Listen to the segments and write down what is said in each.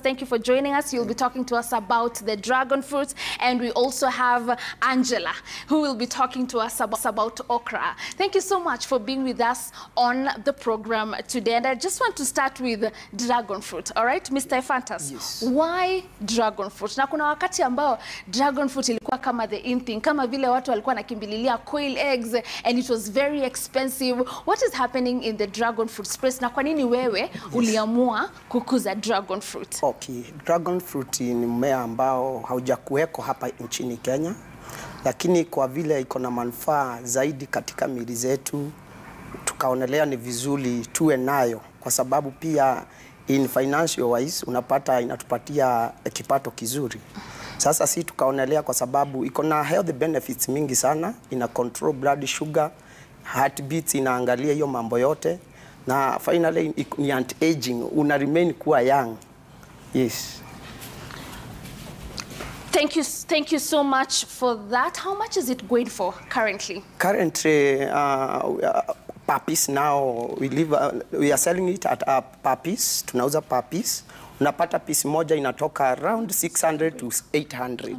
thank you for joining us. You'll be talking to us about the dragon fruit, and we also have Angela, who will be talking to us about okra. Thank you so much for being with us on the program today. And I just want to start with dragon fruit, all right, Mr. Ephantus? Yes. Why dragon fruit? Na kuna wakati ambao dragon fruit ilikuwa kama the in thing, kama vile watu walikuwa nakimbililia quail eggs, and it was very expensive. What is happening in the dragon fruit space, na kwa nini wewe uliamua kukuza dragon fruit? Okay, dragon fruit ni mmea ambao haujakuweko hapa nchini Kenya, lakini kwa vile iko na manufaa zaidi katika miili zetu, tukaonelea ni vizuri tuwe nayo, kwa sababu pia in financial wise unapata inatupatia kipato kizuri. Sasa si tukaonelea kwa sababu iko na health benefits mingi sana, ina control blood sugar, heartbeat, inaangalia hiyo mambo yote, na finally ni anti-aging, una remain kuwa young. Yes. Thank you so much for that. How much is it going for currently? Currently, puppies now we are selling it at puppies. Tunauza puppies. Unapata piece moja inatoka around 600 to 800.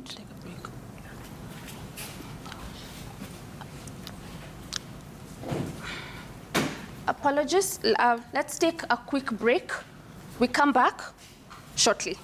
Apologies. Let's take a quick break. We come back shortly.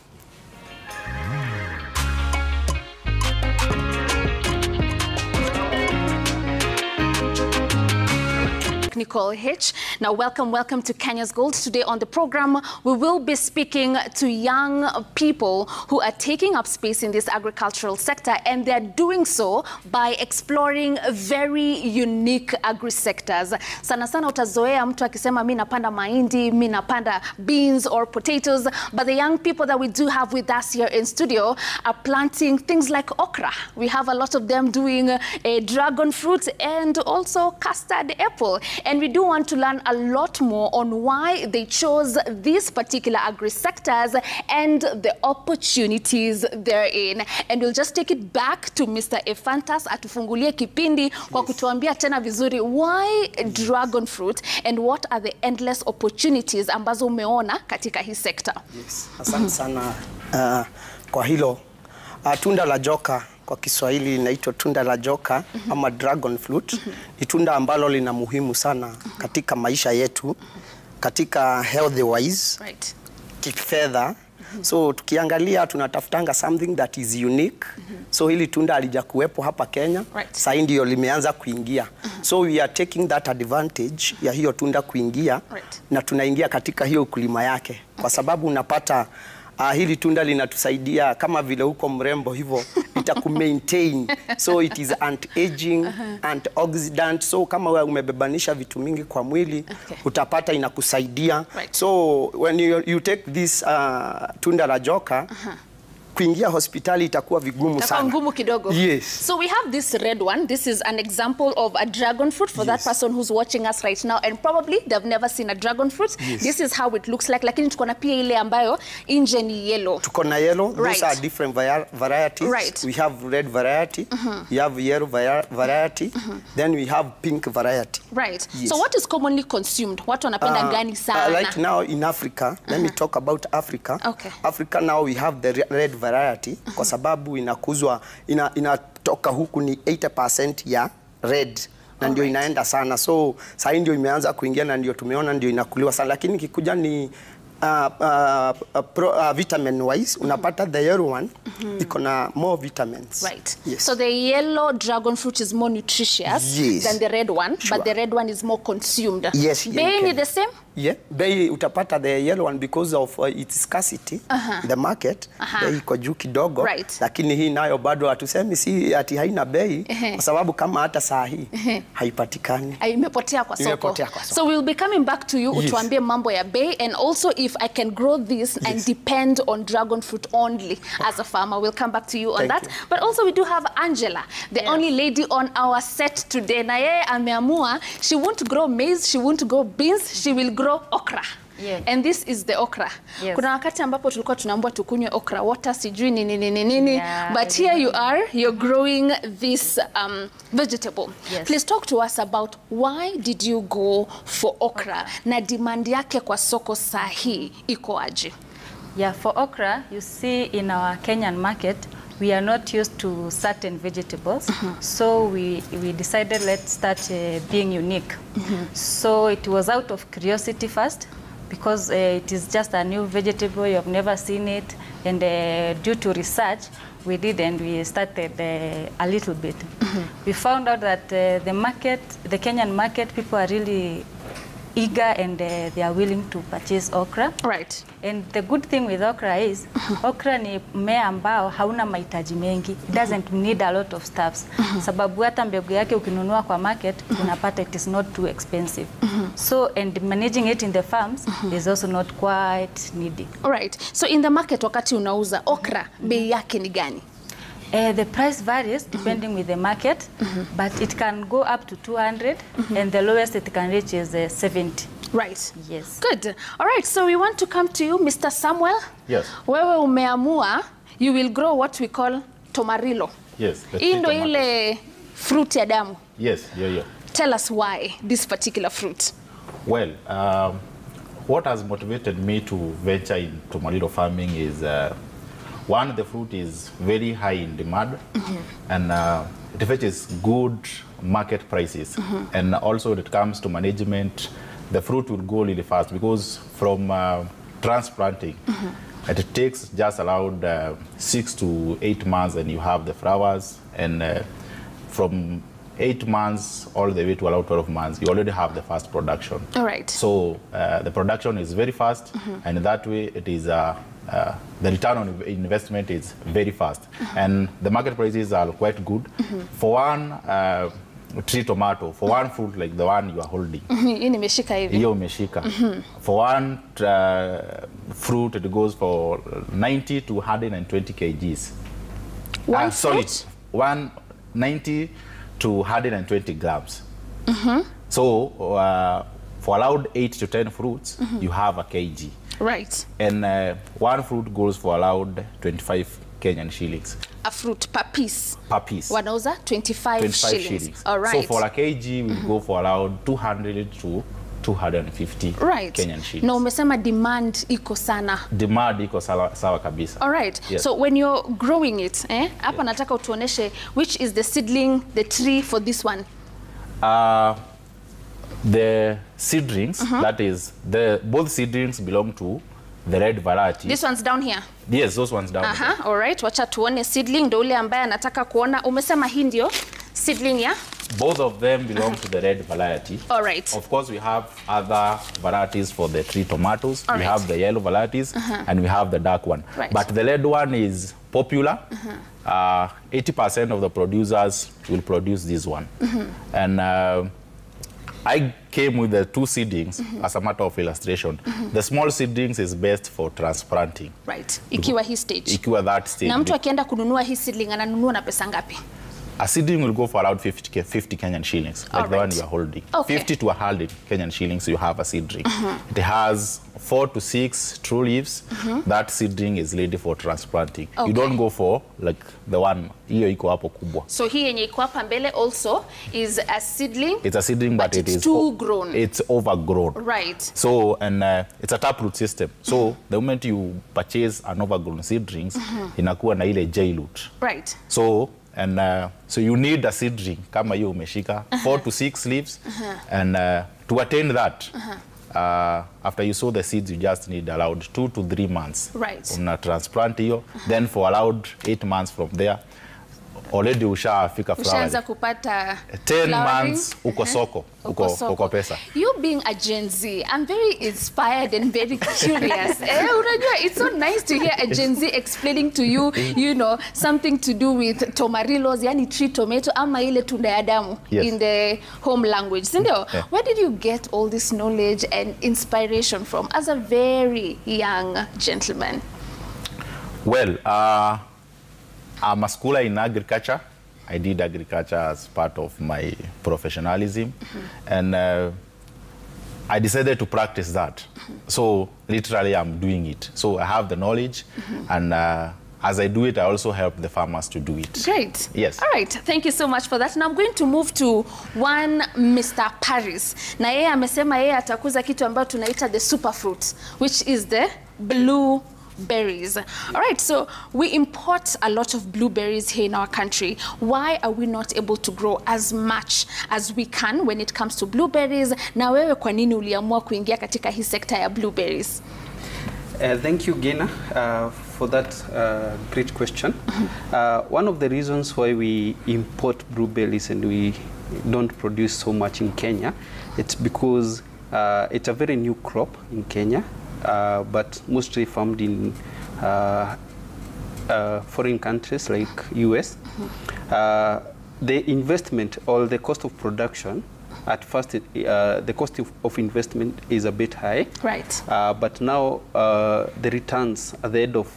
Nicole Hitch. Now, welcome to Kenya's Gold. Today on the program, we will be speaking to young people who are taking up space in this agricultural sector, and they're doing so by exploring very unique agri-sectors. Sana sana utazoea mtu akisema mi napanda mahindi, mi napanda beans or potatoes, but the young people that we do have with us here in studio are planting things like okra. We have a lot of them doing a dragon fruit and also custard apple. And we do want to learn a lot more on why they chose these particular agri-sectors and the opportunities therein. And we'll just take it back to Mr. Ephantus atufungulie kipindi kwa kutuambia tena vizuri why dragon fruit and what are the endless opportunities ambazo umeona katika hii sector. Yes. Asante sana kwa hilo. Tunda la joka kwa Kiswahili inaitwa tunda la joka ama dragon fruit. Ni tunda ambalo lina muhimu sana katika maisha yetu, katika health wise, kifedha. So tukiangalia tunatafutanga something that is unique. So hili tunda halijakuwepo hapa Kenya. Sasa ndio limeanza kuingia. So we are taking that advantage ya hiyo tunda kuingia, na tunaingia katika hiyo ukulima yake. Kwa sababu unapata hili tunda linatusaidia kama vile uko mrembo hivyo, itakumaintain. So it is anti-aging, antioxidant. So kama wewe umebebanisha vitu mingi kwa mwili, utapata inakusaidia. So when you take this tunda la joka, kuingia hospitali itakuwa vigumu sana. Ngumu kidogo. Yes. So we have this red one. This is an example of a dragon fruit for that person who's watching us right now, and probably they've never seen a dragon fruit. This is how it looks like. Lakini tuko na pia ile ambayo nje ni yellow. Tuko na yellow. Those are different varieties. We have red variety. We have yellow variety. Then we have pink variety. Right. Yes. So what is commonly consumed? Watu wanapenda gani sana? Like now in Africa, let me talk about Africa. Okay. Africa now we have the red variety. Kwa sababu inakuzwa inatoka huku ni 80% ya red, na ndio inaenda sana. So sasa ndio imeanza kuingia, na ndio tumeona ndio inakuliwa sana. Lakini kikuja ni vitamin wise, unapata the yellow one iko na more vitamins. Yes. So the yellow dragon fruit is more nutritious than the red one, but the red one is more consumed. Yes. Bei ni the same? Yeah, bei utapata the yellow one because of its scarcity in the market. Bei iko juu kidogo, lakini hii nayo bado hatusemi si ati haina bei, kwa sababu kama hata saa hii haipatikani. Imepotea kwa soko. So we'll be coming back to you utuambie mambo ya bei, and also if I can grow this and depend on dragon fruit only as a farmer. We'll come back to you on that. But also we do have Angela, the only lady on our set today. Na yeye ameamua she won't grow maize, she won't grow beans, she will grow okra. And this is the okra. Kuna wakati ambapo tulikuwa tunaambiwa tukunywe okra water, sijui nini. But here you are, you're growing this vegetable. Please talk to us about why did you go for okra, na demand yake kwa soko sahi iko aje? Yeah, for okra, you see in our Kenyan market, we are not used to certain vegetables. So we decided let's start being unique. So it was out of curiosity first, because it is just a new vegetable, you have never seen it. And due to research, we did, and we started a little bit. We found out that the market, the Kenyan market, people are really eager and they are willing to purchase okra. Right. And the good thing with okra is, okra ni mmea ambao hauna mahitaji mengi. It doesn't need a lot of stuffs. Sababu hata mbegu yake ukinunua kwa market, unapata it is not too expensive. So, and managing it in the farms is also not quite needy. All right. So in the market wakati unauza okra, bei yake ni gani? The price varies depending with the market, but it can go up to 200, and the lowest it can reach is 70. Right. Yes. Good. All right. So we want to come to you, Mr. Samuel. Yes. Wewe umeamua, you will grow what we call tomarillo. Yes. Hii ndo ile fruit ya damu. Yes. Yeah. Tell us why this particular fruit. Well, what has motivated me to venture in tomarillo farming is one, the fruit is very high in demand, and it fetches good market prices. And also when it comes to management, the fruit will go really fast, because from transplanting, it takes just around 6 to 8 months, and you have the flowers. And from 8 months all the way to around 12 months, you already have the first production. All right. So the production is very fast, and that way it is the return on investment is very fast, and the market prices are quite good. For one tree tomato, for one fruit like the one you are holding, Hii nimeshika hivi. hiyo umeshika. For one fruit it goes for 90 to 120 kgs. One Sorry, fruit? 190 to 120 grams. So for around 8 to 10 fruits, you have a kg. Right. And one fruit goes for around 25 Kenyan shillings. A fruit per piece. Per piece. Wanauza 25 shillings. All right. So for a kg, we'll go for around 200 to 250 right. Kenyan shillings. Na umesema demand iko sana. Demand iko sawa kabisa. All right. Yes. So when you're growing it, hapa nataka utuoneshe which is the seedling, the tree for this one. The seedlings, that is, both seedlings belong to the red variety. This one's down here. Yes, those ones down here. All right. Wacha tuone seedling ndo ule ambaye anataka kuona. Umesema hii ndio seedling ya? Both of them belong to the red variety. All right. Of course, we have other varieties for the tree tomatoes. All we right. have the yellow varieties, and we have the dark one. Right. But the red one is popular. 80% of the producers will produce this one. And I came with the two seedlings as a matter of illustration. The small seedlings is best for transplanting. Right. Ikiwa hii stage. Ikiwa that stage. Na mtu akienda kununua hii seedling ananunua na pesa ngapi? A seedling will go for around 50 Kenyan shillings, like the one you are holding. Okay. 50 to 100 Kenyan shillings, you have a seedling. It has 4 to 6 true leaves. That seedling is ready for transplanting. Okay. You don't go for like the one hiyo iko hapo kubwa. So hii yenye iko hapa mbele also is a seedling. It's a seedling, but it it's is too grown. It's overgrown. Right. So, and it's a taproot system. So the moment you purchase an overgrown seedlings, inakuwa na ile J-root. Right. So, and so you need a seedling kama hiyo umeshika 4 to 6 leaves, and to attain that, after you sow the seeds, you just need around 2 to 3 months. Right. Una transplant hiyo, then for around 8 months from there, already ushafika flowering. Ushaanza kupata 10 flowering. months uko soko, uko pesa. You being a Gen Z, I'm very inspired and very curious. Unajua, it's so nice to hear a Gen Z explaining to you, you know, something to do with tomarillos, yani tree tomato, ama ile tunda ya damu in the home language. Sindio? Yeah. Where did you get all this knowledge and inspiration from as a very young gentleman? Well, I'm a schooler in agriculture. I did agriculture as part of my professionalism, and I decided to practice that. So literally I'm doing it. So I have the knowledge, and as I do it, I also help the farmers to do it. Great. Yes. All right. Thank you so much for that. Now I'm going to move to one Mr. Paris. Na yeye amesema yeye atakuza kitu ambacho tunaita the superfruit, which is the blue berries. All right, so we import a lot of blueberries here in our country. Why are we not able to grow as much as we can when it comes to blueberries? Na wewe kwa nini uliamua kuingia katika hii sekta ya blueberries? Thank you, Gina, for that great question. One of the reasons why we import blueberries and we don't produce so much in Kenya, it's because it's a very new crop in Kenya, but mostly farmed in foreign countries like US. The investment or the cost of production, at first the cost of investment is a bit high. Right. But now the returns at the end of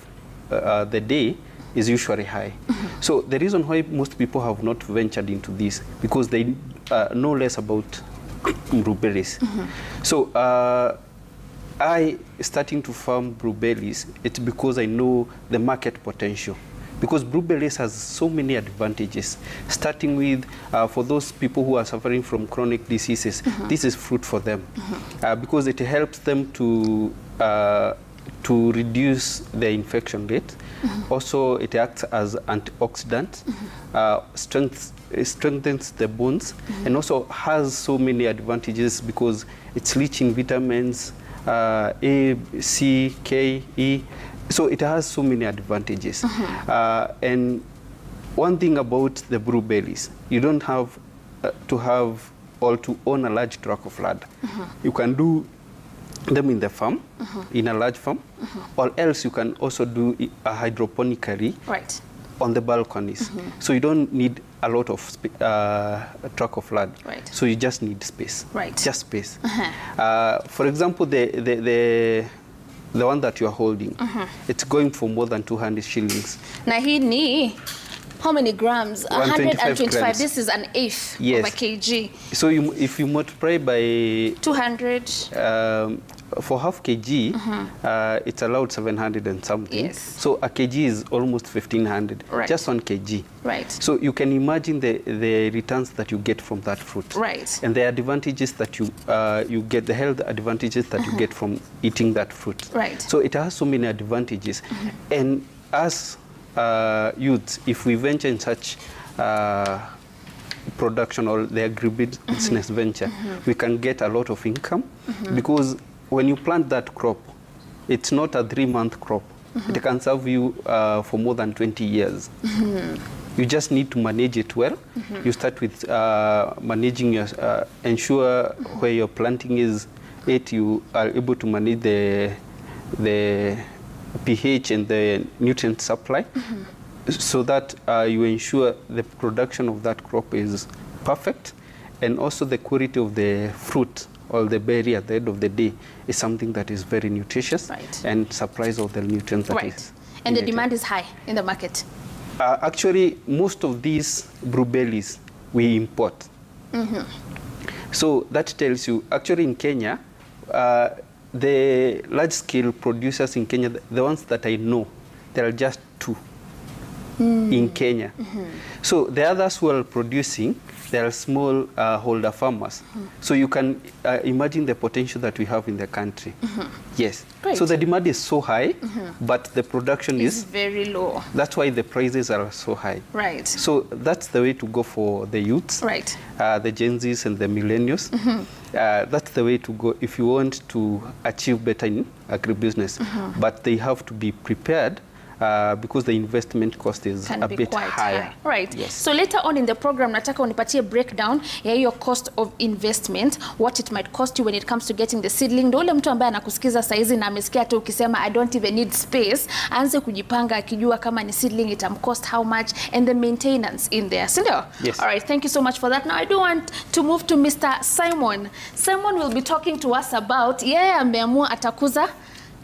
the day is usually high. So the reason why most people have not ventured into this, because they know less about blueberries. So I starting to farm blueberries, it's because I know the market potential. Because blueberries has so many advantages, starting with, for those people who are suffering from chronic diseases, this is fruit for them. Because it helps them to reduce the infection rate. Also, it acts as antioxidant, strengthens the bones, and also has so many advantages because it's rich in vitamins A, C, K, E. So it has so many advantages. And one thing about the blueberries, you don't have to have or to own a large tract of land. You can do them in the farm, in a large farm, or else you can also do hydroponically on the balconies. So you don't need a lot of tract of land. So you just need space. Just space. For example, the one that you are holding, it's going for more than 200 shillings. Na hii ni how many grams? 125 grams. This is an eighth of a kg. So if you multiply by 200 for half kg, it's allowed 700 and something. So a kg is almost 1500. Just 1 kg. So you can imagine the returns that you get from that fruit. And the advantages that you get, the health advantages that you get from eating that fruit. So it has so many advantages. And as youths, if we venture in such production or the agribusiness venture, we can get a lot of income because when you plant that crop, it's not a 3-month crop. It can serve you for more than 20 years. You just need to manage it well. You start with managing your, ensure where your planting is at, you are able to manage the pH and the nutrient supply so that you ensure the production of that crop is perfect, and also the quality of the fruit or the berry at the end of the day is something that is very nutritious and supplies all the nutrients that is and the demand is high in the market. Actually, most of these blueberries we import. So that tells you, actually in Kenya, the large-scale producers in Kenya, the ones that I know, there are just 2 in Kenya. So the others who are producing, they are small holder farmers. So you can imagine the potential that we have in the country. Yes. So the demand is so high, but the production is very low. That's why the prices are so high. So that's the way to go for the youths, the Gen Zs and the millennials. That's the way to go if you want to achieve better in agribusiness. But they have to be prepared because the investment cost is a bit higher. So later on in the program, nataka unipatie breakdown ya hiyo cost of investment, what it might cost you when it comes to getting the seedling. Ndio ule mtu ambaye anakusikiza saizi na amesikia tu ukisema I don't even need space, aanze kujipanga akijua kama ni seedling itamcost how much and the maintenance in there. Sindio? All right, thank you so much for that. Now I do want to move to Mr. Simon. Simon will be talking to us about ameamua atakuza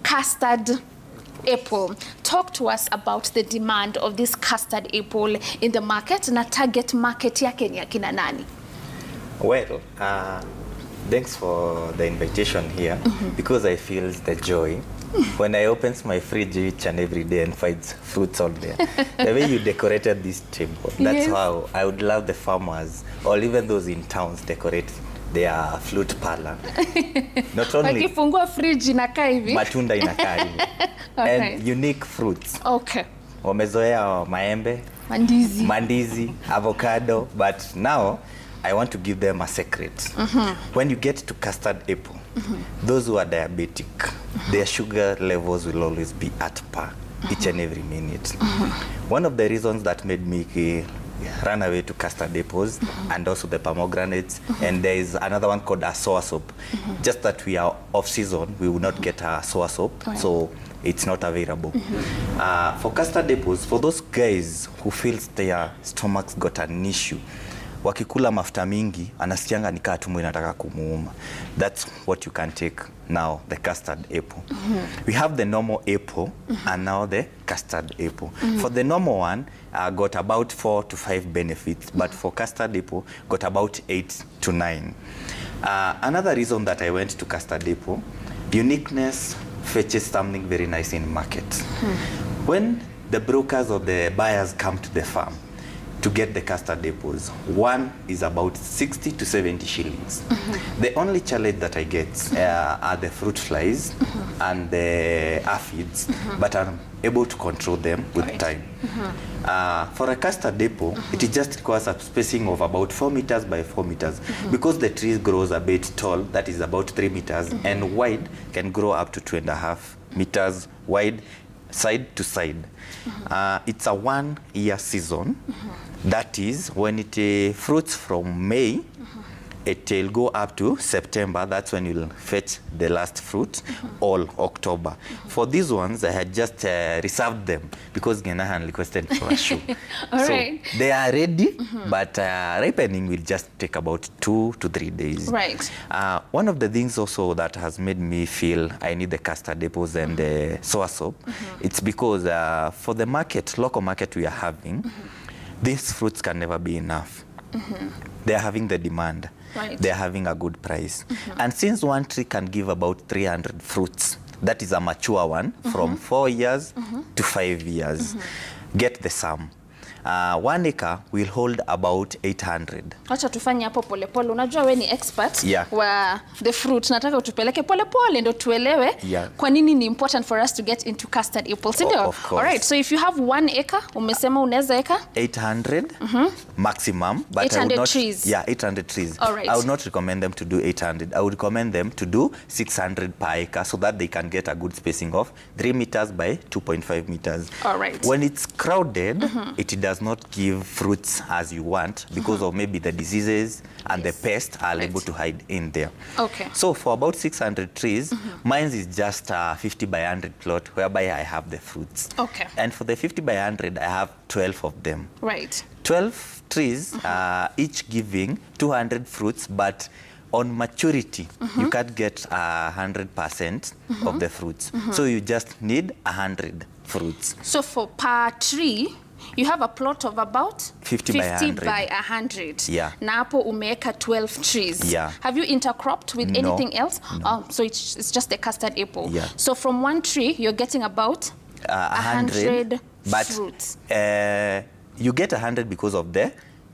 custard apple. Talk to us about the demand of this custard apple in the market na target market yake ni akina nani? Well, thanks for the invitation here because I feel the joy when I opens my fridge each and every day and finds fruits out there. The way you decorated this table, that's how I would love the farmers or even those in towns decorate their fruit parlor. Not only wakifungua fridge inakaa hivi. Matunda inakaa hivi. And unique fruits. Okay. Wamezoea maembe, mandizi, avocado, but now I want to give them a secret. When you get to custard apple, those who are diabetic, their sugar levels will always be at par each and every minute. One of the reasons that made me run away to custard apples and also the pomegranates, and there is another one called a sour soup. Just that we are off season, we will not get a sour soup, so it's not available. For custard apples, for those guys who feels their stomachs got an issue, wakikula mafuta mingi anasikianga nikaa tumbo inataka kumuuma. That's what you can take now, the custard apple. We have the normal apple and now the custard apple. For the normal one, got about 4 to 5 benefits, but for custard apple, got about 8 to 9. Another reason that I went to custard apple, uniqueness fetches something very nice in market. When the brokers or the buyers come to the farm to get the custard apples, one is about 60 to 70 shillings. The only challenge that I get are the fruit flies and the aphids, but I'm able to control them with time. For a custard apple, it just requires a spacing of about 4 meters by 4 meters. Because the tree grows a bit tall, that is about 3 meters, and wide can grow up to 2.5 meters wide, side to side. It's a 1 year season. That is when it fruits from May, it will go up to September. That's when you'll fetch the last fruit, all October. For these ones, I had just reserved them because Genahan requested for a show. Right. They are ready, but ripening will just take about 2 to 3 days. Right. One of the things also that has made me feel I need the custard apples and the sour soup, it's because for the market, local market we are having, these fruits can never be enough. They are having the demand. Right. They are having a good price. And since one tree can give about 300 fruits, that is a mature one, from 4 years to 5 years. Get the sum. 1 acre will hold about 800. Acha tufanye hapo pole pole. Unajua we ni expert wa the fruit. Nataka utupeleke pole pole ndo tuelewe kwa nini ni important for us to get into custard apples. All right, so if you have 1 acre, umesema unaweza eka 800 maximum, but 800 I would not, trees. 800 trees. All right. I would not recommend them to do 800. I would recommend them to do 600 per acre so that they can get a good spacing of 3 meters by 2.5 meters. All right. When it's crowded, it does not give fruits as you want because of maybe the diseases and the pests are able to hide in there. Okay. So for about 600 trees, mine is just a 50 by 100 plot whereby I have the fruits. Okay. And for the 50 by 100, I have 12 of them. Right. 12 trees, each giving 200 fruits, but on maturity, you can't get 100% of the fruits. So you just need 100 fruits. So for per tree, you have a plot of about 50 by 100. Yeah. Na hapo umeweka 12 trees. Yeah. Have you intercropped with No. anything else? No. So it's just the custard apple. Yeah. So from 1 tree, you're getting about 100 but fruits. You get 100 because of the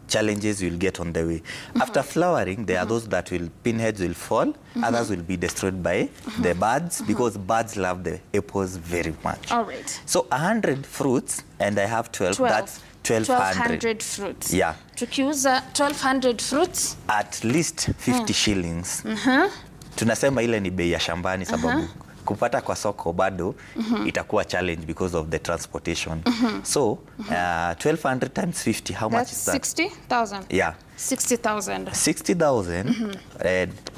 challenges you'll get on the way. After flowering, there are those that will, pinheads will fall, others will be destroyed by the birds because birds love the apples very much. All right. So 100 fruits, and I have 12. That's 1,200 fruits. Yeah. Tukiuza 1,200 fruits. At least 50 shillings. Tunasema ile ni bei ya shambani sababu kupata kwa soko bado itakuwa challenge because of the transportation. So 1,200 times 50, how much is that? 60,000. Yeah. 60,000. 60,000.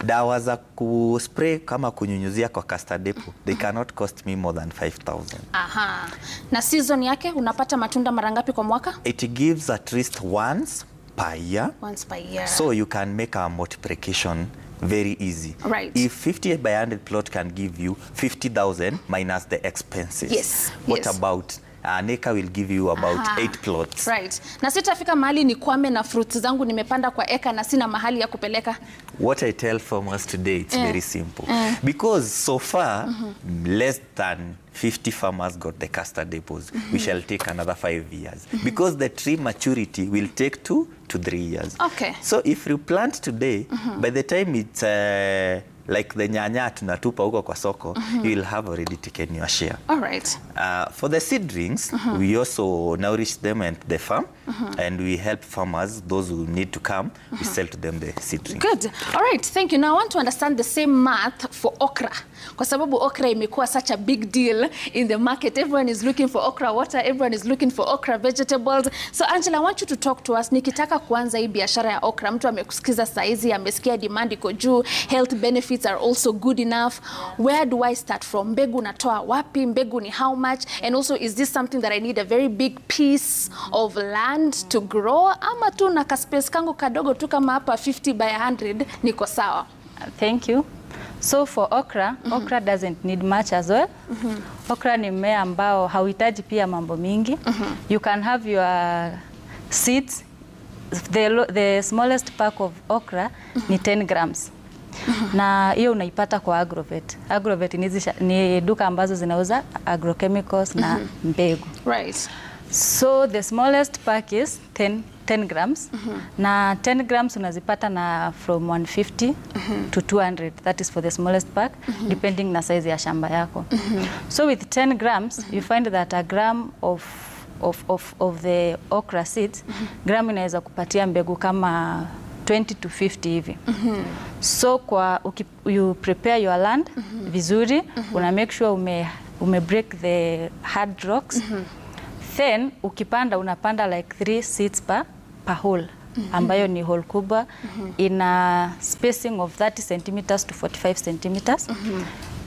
Dawa za kuspray kama kunyunyuzia kwa custard apple, they cannot cost me more than 5,000. Aha. Na season yake unapata matunda mara ngapi kwa mwaka? It gives at least once per year. Once per year. So you can make a multiplication very easy. Right. If 50 by 100 plot can give you 50,000 minus the expenses. Yes. What about an acre will give you about 8 plots. Right. Na sitafika mahali nikwame na fruits zangu nimepanda kwa eka na sina mahali ya kupeleka. What I tell farmers today, it's very simple. Because so far, less than 50 farmers got the castor depots. We shall take another 5 years. Because the tree maturity will take 2 to 3 years. Okay. So if you plant today, by the time it's like the nyanya tunatupa huko kwa soko, you will have already taken your share. All right. For the seedlings, we also nourish them at the farm, and we help farmers, those who need to come, we sell to them the seedlings. Good. All right, thank you. Now I want to understand the same math for okra. Kwa sababu okra imekuwa such a big deal in the market. Everyone is looking for okra water, everyone is looking for okra vegetables. So Angela, I want you to talk to us. Nikitaka kuanza hii biashara ya okra, mtu amekusikiza saizi, amesikia demand iko juu, health benefits are also good enough. Where do I start from? Mbegu natoa wapi? Mbegu ni how much? And also, is this something that I need a very big piece of land to grow? Ama tu na kaspace kangu kadogo tu kama hapa 50 by 100 niko sawa? Thank you. So for okra, okra doesn't need much as well. Okra ni mmea ambao hauhitaji pia mambo mingi. You can have your seeds. The smallest pack of okra ni 10 grams. Na hiyo unaipata kwa Agrovet. Agrovet ni duka ambazo zinauza agrochemicals na mbegu. Right. So the smallest pack is 10 grams. Na 10 grams unazipata na from 150 to 200. That is for the smallest pack, depending na size ya shamba yako. So with 10 grams, you find that a gram of the okra seeds, gram inaweza kupatia mbegu kama 20 to 50 hivi. So you prepare your land vizuri, una make sure ume break the hard rocks. Then ukipanda unapanda like 3 seeds per hole, ambayo ni hole kubwa, in a spacing of 30 centimeters to 45 centimeters.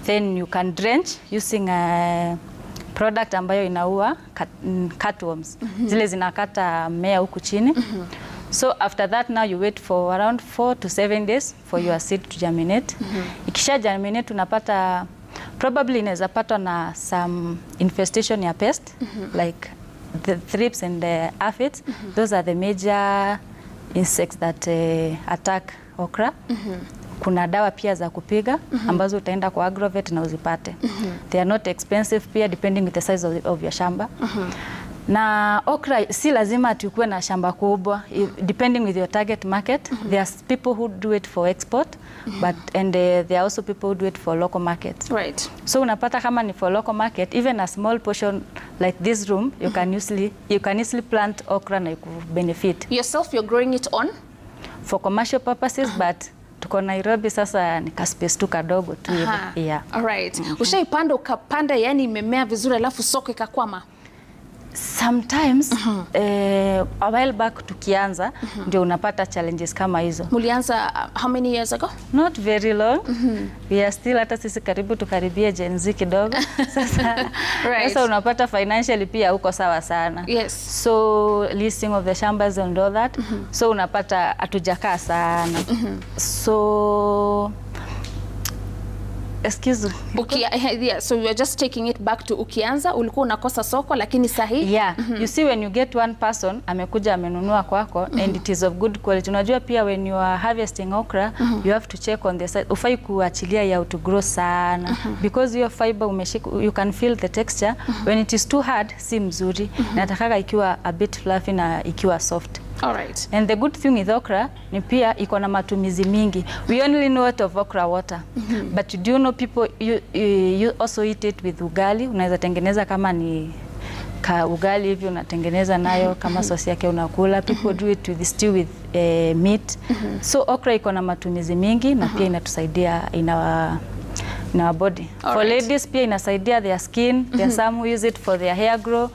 Then you can drench using a product ambayo inaua cutworms. Zile zinakata mmea huku chini. So after that, now you wait for around 4 to 7 days for your seed to germinate. Ikisha germinate unapata, probably inaweza patwa na some infestation ya pest, like the thrips and the aphids. Those are the major insects that attack okra. Kuna dawa pia za kupiga ambazo utaenda kwa Agrovet na uzipate. They are not expensive pia, depending with the size of your shamba. Na okra si lazima tukue na shamba kubwa, depending with your target market. There are people who do it for export, and there are also people who do it for local markets. Right. So unapata kama ni for local market, even a small portion like this room, you can easily plant okra na benefit. Yourself, you're growing it on? For commercial purposes, but tuko Nairobi sasa ni kaspace tu kadogo tu hivi. Yeah. All right. Ushaipanda ukapanda, yani imemea vizuri alafu soko ikakwama? Sometimes a while back tukianza ndio unapata challenges kama hizo. Mulianza how many years ago? Not very long. We are still hata sisi karibu tukaribia Gen Z kidogo. Sasa unapata financially pia uko sawa sana. Yes. So listing of the shambas and all that. So unapata hatujakaa sana. So excuse me. Yeah, so we are just taking it back to ukianza, ulikuwa unakosa soko lakini sahi. Yeah, you see when you get one person amekuja amenunua kwako and it is of good quality. Unajua pia when you are harvesting okra, you have to check on the side. Ufai kuachilia ya to grow sana because your fiber umeshika, you can feel the texture. When it is too hard, si mzuri. Nataka ikiwa a bit fluffy na ikiwa soft. All right. And the good thing with okra ni pia iko na matumizi mingi. We only know of okra water. But do you know people you also eat it with ugali. Unaweza tengeneza kama ni ugali hivi unatengeneza nayo kama sauce yake unakula. People do it with stew with meat. So okra iko na matumizi mingi na pia inatusaidia in our body. For ladies pia inasaidia their skin. There are some who use it for their hair grow.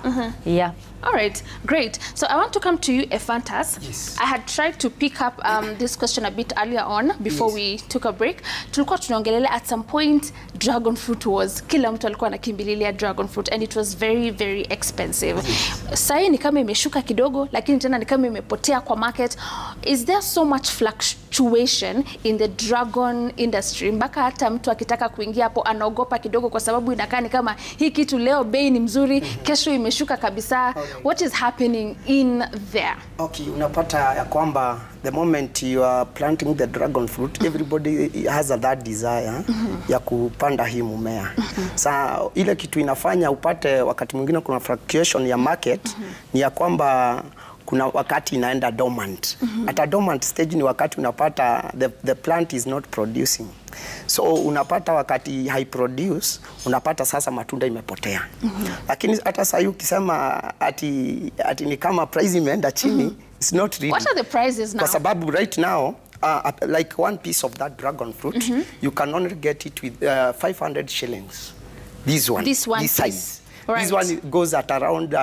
Yeah. All right, great. So I want to come to you, Ephantus. Yes. I had tried to pick up this question a bit earlier on before we took a break. Tulikuwa tunaongelelea at some point dragon fruit was, kila mtu alikuwa anakimbililia dragon fruit and it was very, very expensive. Sai ni kama imeshuka kidogo, lakini tena ni kama imepotea kwa market. Is there so much situation in the dragon industry mpaka hata mtu akitaka kuingia hapo anaogopa kidogo kwa sababu inakaa ni kama hii kitu leo bei ni mzuri, kesho imeshuka kabisa. Okay. What is happening in there? Okay, unapata ya kwamba the moment you are planting the dragon fruit, everybody has that desire ya kupanda hii mmea. Sa ile kitu inafanya upate wakati mwingine kuna fluctuation ya market ni ya kwamba kuna wakati inaenda dormant. At a dormant stage ni wakati unapata the plant is not producing. So unapata wakati high produce, unapata sasa matunda imepotea. Lakini hata sasa ukisema ati ni kama price imeenda chini, it's not really. What are the prices now? Kwa sababu right now, like one piece of that dragon fruit, you can only get it with 500 shillings. This one This size. piece. Right. This one goes at around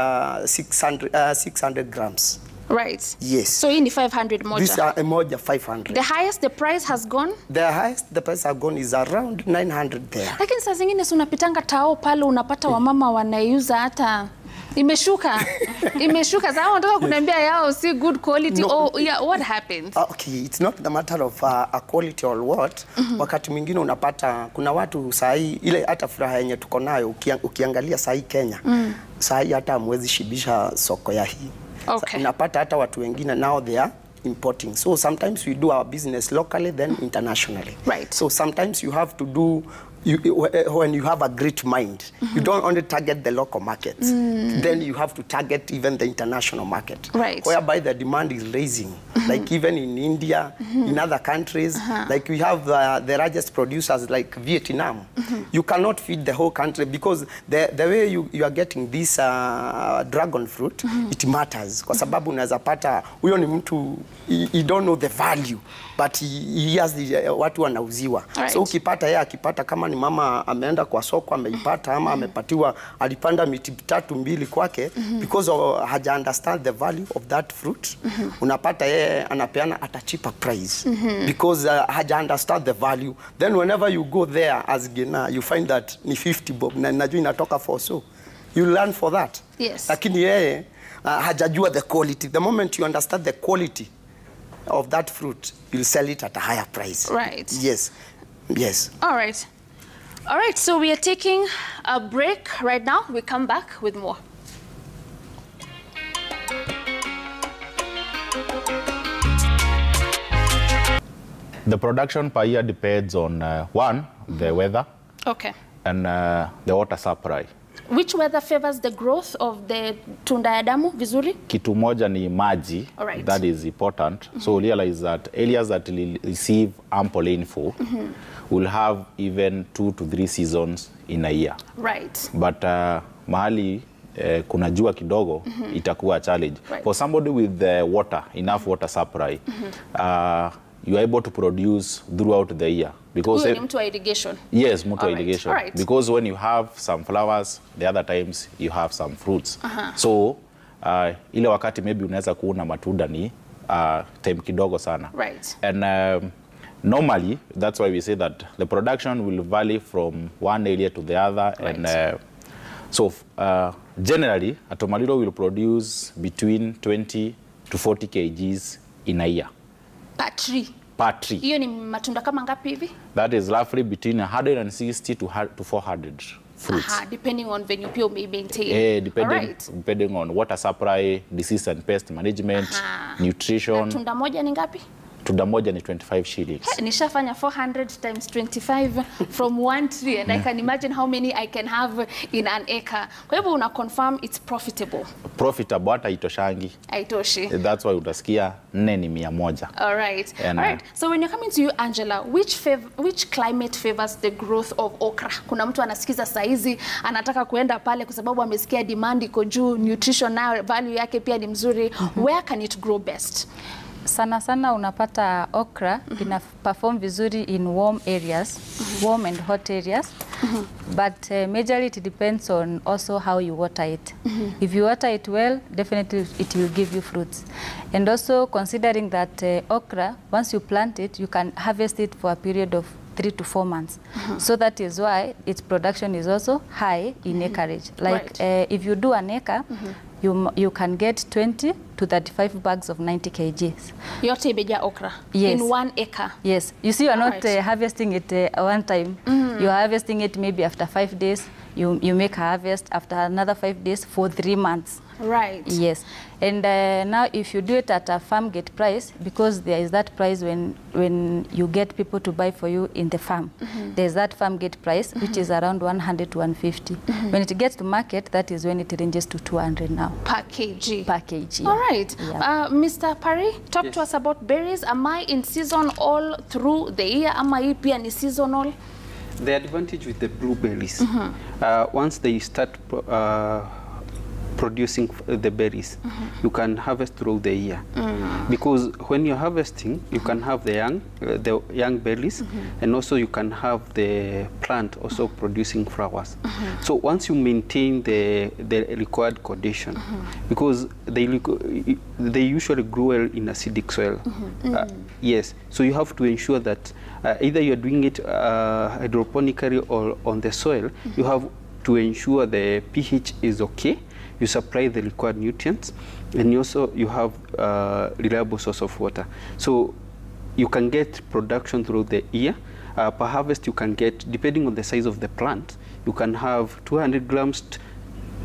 600 grams. Right. Yes. So hii ni 500 moja. This moja 500. The highest the price has gone? The highest the price has gone is around 900 there. Lakini saa zingine si unapitanga tao pale unapata wamama wanaiuza hata imeshuka. Imeshuka. Sasa wanataka kuniambia yao si good quality. No. Oh, yeah, what happens? Okay, it's not the matter of a quality or what. Wakati mwingine unapata kuna watu sahi ile hata furaha yenye tuko nayo ukiangalia sahi Kenya. Sahi hata hamwezi shibisha soko ya hii. Okay. Unapata hata watu wengine now they are importing. So sometimes we do our business locally then internationally. Right. So sometimes you have to do when you have a great mind, you don't only target the local markets, then you have to target even the international market, right, whereby the demand is raising, like even in India, in other countries, like we have the largest producers like Vietnam. You cannot feed the whole country because the way you are getting this dragon fruit, it matters. Kwa sababu unaweza pata, huyo ni mtu, he don't know the value, but he has the, watu wanauziwa. Right. So ukipata yeye akipata kama ni mama ameenda kwa soko ameipata ama amepatiwa alipanda miti 3-2 kwake because haja understand the value of that fruit, unapata yeye anapeana at a cheaper price because haja understand the value. Then whenever you go there as Gina, you find that ni 50 bob na najua inatoka for so. You learn for that. Yes. Lakini yeye hajajua the quality. The moment you understand the quality of that fruit, you'll sell it at a higher price. Right. Yes. Yes. All right. All right, so we are taking a break right now. We come back with more. The production per year depends on one, the weather, Okay. and the water supply. Which weather favors the growth of the tunda ya damu vizuri? Kitu moja ni maji. Alright. That is important. So realize that areas that will receive ample rainfall will have even 2 to 3 seasons in a year. Right. But mahali kuna jua kidogo itakuwa challenge. Right. For somebody with water, enough water supply, you are able to produce throughout the year. Because Huyo ni mtu wa irrigation. yes, mtu wa Alright, irrigation. alright. Because when you have some flowers, the other times you have some fruits. So ile wakati maybe unaweza kuona matunda ni time kidogo sana. Right. And normally, that's why we say that the production will vary from one area to the other. Right. And so generally, a tomatillo will produce between 20 to 40 kgs in a year. Per tree. Per tree. Hiyo ni matunda kama ngapi hivi? That is roughly between 160 to 400 fruits. Depending on venue pia may maintain. Depending on water supply, disease and pest management, nutrition. Na tunda moja ni ngapi? Tunda moja ni 25 shillings. Nishafanya 400 times 25 from one tree and I can imagine how many I can have in an acre. Kwa hivyo una confirm it's profitable. Profitable hata itoshangi. Haitoshi. That's why utasikia 4 ni 100. All right. And, all right. So when you're coming to you, Angela, which climate favors the growth of okra? Kuna mtu anasikiza saizi, anataka kuenda pale kwa sababu amesikia demand iko juu, nutrition na value yake pia ni mzuri. Where can it grow best? Sana sana unapata okra ina perform vizuri in warm areas, warm and hot areas. But majorly it depends on also how you water it. If you water it well, definitely it will give you fruits. And also considering that okra, once you plant it, you can harvest it for a period of 3 to 4 months. So that is why its production is also high in acreage. Like Right. if you do an acre, you can get 20 to 35 bags of 90 kgs. Yote imejaa okra Yes. in 1 acre. Yes, you see, you're not Alright. harvesting it one time. You're harvesting it maybe after 5 days. You make a harvest after another 5 days for 3 months. Right. Yes, and now if you do it at a farm gate price, because there is that price when you get people to buy for you in the farm, there's that farm gate price, which is around 100 to 150. When it gets to market, that is when it ranges to 200 now. Per kg. Per kg. All right. Yeah. Mr. Parry, talk Yes. to us about berries. Am I in season all through the year? Am I pia ni seasonal? The advantage with the blueberries, once they start producing the berries, you can harvest throughout the year. Because when you're harvesting, you can have the young berries, and also you can have the plant also producing flowers. So once you maintain the required condition, because they usually grow well in acidic soil. Yes, so you have to ensure that either you're doing it hydroponically or on the soil, you have to ensure the pH is okay, you supply the required nutrients, and you have reliable source of water. So you can get production throughout the year. Per harvest you can get, depending on the size of the plant, you can have 200 grams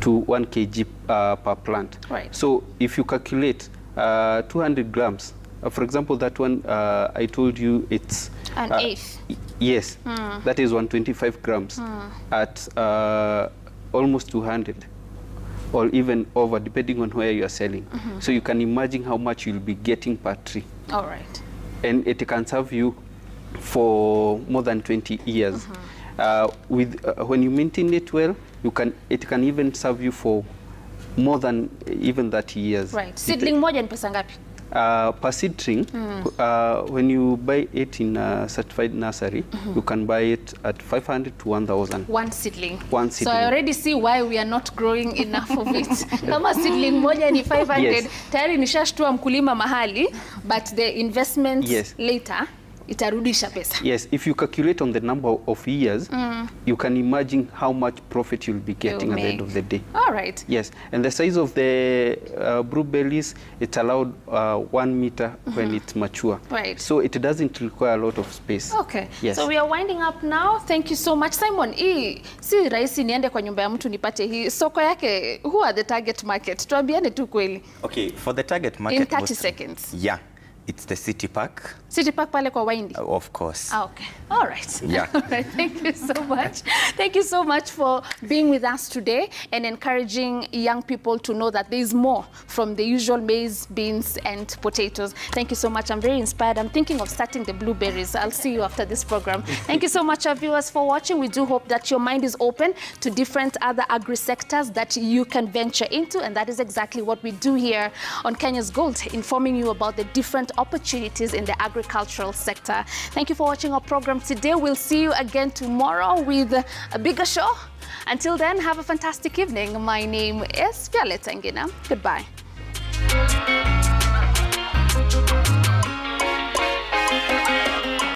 to 1 kg per plant. Right. So if you calculate 200 grams, for example, that one I told you it's An eighth. Yes, that is 125 grams at almost 200 or even over, depending on where you are selling. So you can imagine how much you'll be getting per tree. All right. And it can serve you for more than 20 years. When you maintain it well, it can even serve you for more than even 30 years. Right. Seedling moja ni pesa ngapi? Per seedling, when you buy it in a certified nursery, you can buy it at 500 to 1,000. One seedling. One So seedling. I already see why we are not growing enough of it. Kama seedling moja ni 500, Yes. tayari nishashtua mkulima mahali, but the investment Yes. later itarudisha pesa. Yes, if you calculate on the number of years, you can imagine how much profit you'll be getting at the end of the day. All right. Yes, and the size of the blueberries, it's allowed 1 meter when it's mature. Right. So it doesn't require a lot of space. Okay. Yes. So we are winding up now. Thank you so much. Simon, si rahisi niende kwa nyumba ya mtu nipate hii. Soko yake, who are the target market? Tuambiane tu kweli. Okay, for the target market. In 30 seconds. Yeah, it's the City Park. City Park pale kwa Waindi. Of course. Okay. All right. Yeah. All right. Thank you so much. Thank you so much for being with us today and encouraging young people to know that there is more from the usual maize, beans, and potatoes. Thank you so much. I'm very inspired. I'm thinking of starting the blueberries. I'll see you after this program. Thank you so much, our viewers, for watching. We do hope that your mind is open to different other agri-sectors that you can venture into, and that is exactly what we do here on Kenya's Gold, informing you about the different opportunities in the agricultural sector. Thank you for watching our program today. We'll see you again tomorrow with a bigger show. Until then, have a fantastic evening. My name is Violeta Ngina. Goodbye.